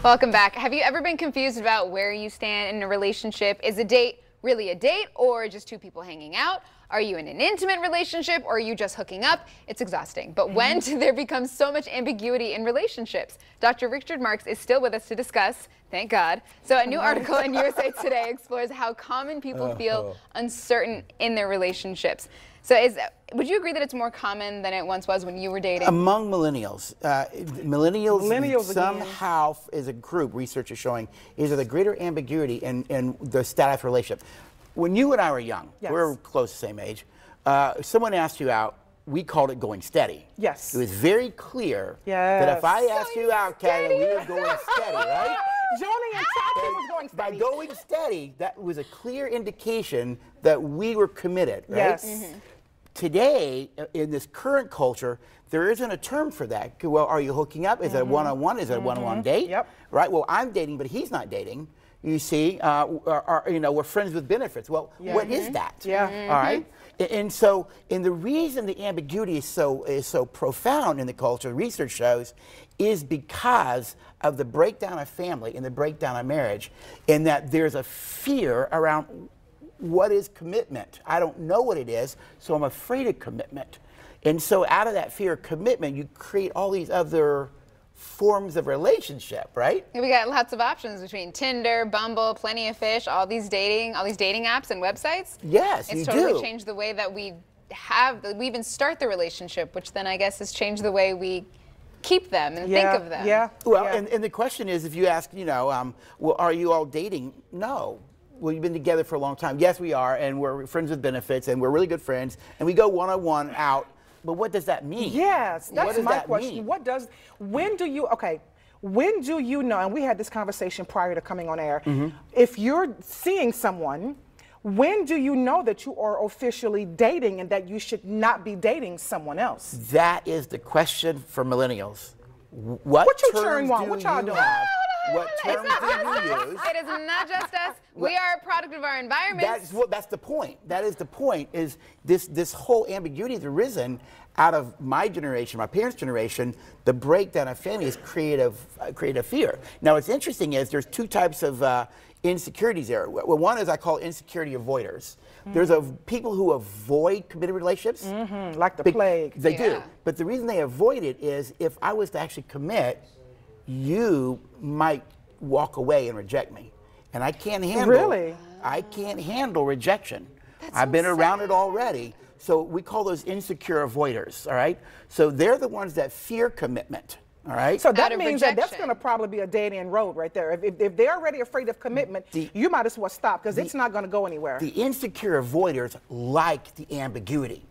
Welcome back. Have you ever been confused about where you stand in a relationship? Is a date really a date or just two people hanging out? Are you in an intimate relationship or are you just hooking up? It's exhausting. But when do there become so much ambiguity in relationships? Dr. Richard Marks is still with us to discuss, thank God. So a new article in USA Today explores how common people feel uncertain in their relationships. So would you agree that it's more common than it once was when you were dating? Among millennials, millennials somehow, as a group, research is showing, is the greater ambiguity in the status relationship. When you and I were young, we're close to the same age, someone asked you out, we called it going steady. Yes. It was very clear that if I asked you out, Kathy, we were going steady, right? Joni and Tati was going steady. By going steady, that was a clear indication that we were committed, right? Yes. Today, in this current culture, there isn't a term for that. Well, are you hooking up? Is it a one-on-one? Is it a one-on-one date? Yep. Right? Well, I'm dating, but he's not dating. You see, we're friends with benefits. Well, what is that? Yeah. All right. And so, and the reason the ambiguity is so profound in the culture, research shows, is because of the breakdown of family and the breakdown of marriage, and that there's a fear around what is commitment. I don't know what it is, so I'm afraid of commitment. And so, out of that fear of commitment, you create all these other forms of relationship, right? We got lots of options between Tinder, Bumble, Plenty of Fish, all these dating apps and websites. Yes, it's totally changed the way that we even start the relationship, which then I guess has changed the way we keep them and think of them. Yeah. Well, and the question is, if you ask, well, are you all dating? No. Well, you've been together for a long time. Yes, we are, and we're friends with benefits, and we're really good friends, and we go one-on-one out. But what does that mean? Yes, that's my question. Mean? When do you know, and we had this conversation prior to coming on air, if you're seeing someone, when do you know that you are officially dating and that you should not be dating someone else? That is the question for millennials. What terms do you have? What terms do you use? It is not just us. We are a product of our environment. That's the point. That is the point. Is this whole ambiguity has arisen out of my generation, my parents' generation. The breakdown of family has created a fear. Now, what's interesting is there's two types of insecurities there. Well, one is I call insecurity avoiders. There's people who avoid committed relationships. Like the plague. They do. But the reason they avoid it is if I was to actually commit, you might walk away and reject me. And I can't handle I can't handle rejection. I've been around it already. So we call those insecure avoiders, all right? So they're the ones that fear commitment, all right? So that means that that's going to probably be a dead end road right there. If they're already afraid of commitment, you might as well stop because it's not going to go anywhere. The insecure avoiders like the ambiguity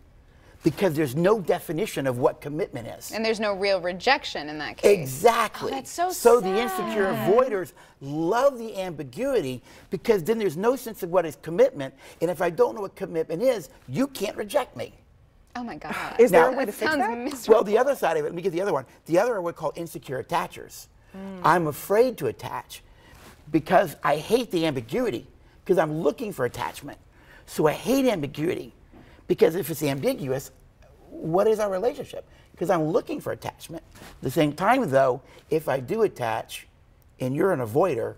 because there's no definition of what commitment is. And there's no real rejection in that case. Exactly. Oh, that's so sad. The insecure avoiders love the ambiguity because then there's no sense of what is commitment. And if I don't know what commitment is, you can't reject me. Oh my God. Is there a way to fix that? Miserable. Well, the other side of it, let me get the other one. The other are what we call insecure attachers. I'm afraid to attach because I hate the ambiguity because I'm looking for attachment. So I hate ambiguity. Because if it's ambiguous, what is our relationship? Because I'm looking for attachment. At the same time, though, if I do attach and you're an avoider,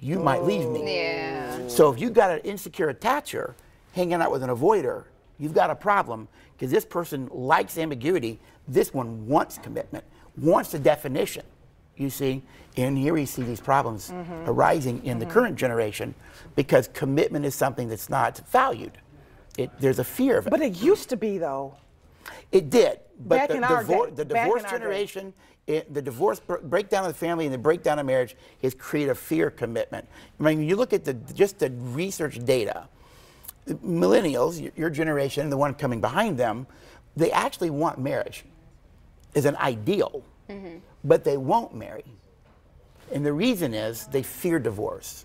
you might leave me. Yeah. So if you got an insecure attacher hanging out with an avoider, you've got a problem because this person likes ambiguity. This one wants commitment, wants a definition, you see? And here we see these problems arising in the current generation because commitment is something that's not valued. There's a fear of it. But it used to be, though. It did. But the divorce generation, the divorce breakdown of the family and the breakdown of marriage has created a fear of commitment. I mean, you look at just the research data, millennials, your generation, and the one coming behind them, they actually want marriage as an ideal, but they won't marry. And the reason is they fear divorce.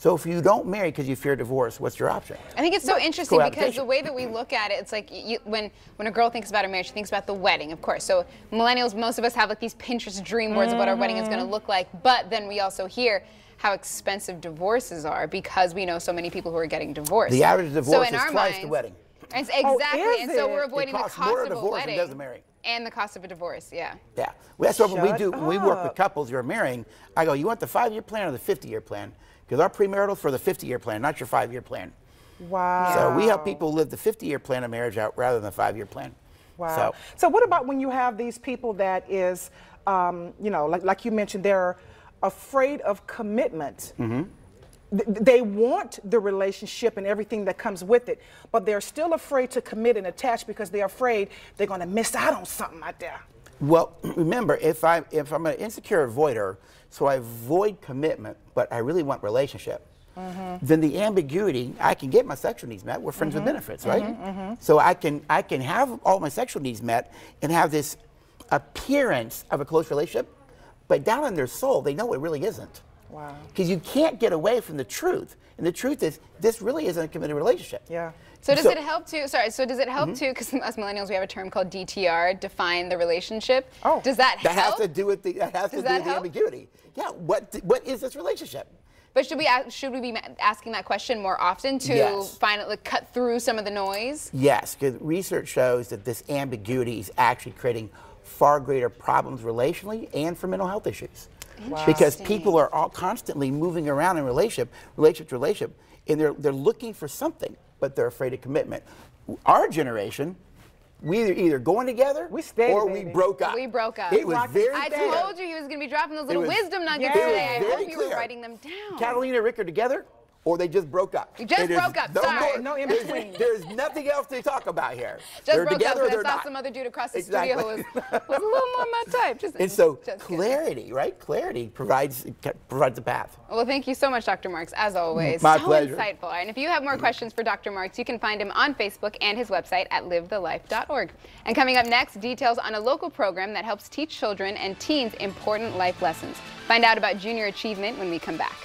So if you don't marry because you fear divorce, what's your option? I think it's so interesting because the way that we look at it, it's like when a girl thinks about a marriage, she thinks about the wedding, of course. So millennials, most of us have like these Pinterest dream boards of what our wedding is going to look like. But then we also hear how expensive divorces are because we know so many people who are getting divorced. The average divorce is twice the wedding. And exactly. is And so it? we're avoiding the costs cost more of to a divorce than wedding does a marrying. and the cost of a divorce. Yeah. Yeah, well, that's what we Shut do when we work with up. couples who are marrying. I go, you want the 5-year plan or the 50-year plan? Because our premarital for the 50-year plan, not your 5-year plan. Wow. So we help people live the 50-year plan of marriage out rather than the 5-year plan. Wow. So what about when you have these people that is, you know, like you mentioned, they're afraid of commitment. They want the relationship and everything that comes with it, but they're still afraid to commit and attach because they're afraid they're going to miss out on something out there. Well, remember, if I'm an insecure avoider, so I avoid commitment, but I really want relationship, then the ambiguity, I can get my sexual needs met. We're friends with benefits, right? So I can have all my sexual needs met and have this appearance of a close relationship, but down in their soul, they know it really isn't. Wow. Because you can't get away from the truth. And the truth is, this really isn't a committed relationship. Yeah. So does it help to, so does it help to, because us millennials, we have a term called DTR, define the relationship. Oh. Does that help? That has to do with the, ambiguity. Yeah, what is this relationship? But should we be asking that question more often to Yes. finally cut through some of the noise? Yes, because research shows that this ambiguity is actually creating far greater problems relationally and for mental health issues. Because people are all constantly moving around in relationship to relationship, and they're looking for something, but they're afraid of commitment. Our generation, we either going together We stayed, or baby. we broke up. We broke up. It was very I clear. told you he was going to be dropping those little was- wisdom nuggets Yeah. today. I It was hope very you were clear. writing them down. Catalina and Rick are together, or they just broke up. You just It is broke up, no sorry. more- No in there's- between. There's nothing else to talk about here. Just They're broke together up or because they're I saw not. some other dude across the Exactly. studio was a little more my type. And so just kidding. clarity, right? Clarity provides a path. Well, thank you so much, Dr. Marks, as always. My so pleasure. insightful. And if you have more questions for Dr. Marks, you can find him on Facebook and his website at livethelife.org. And coming up next, details on a local program that helps teach children and teens important life lessons. Find out about junior achievement when we come back.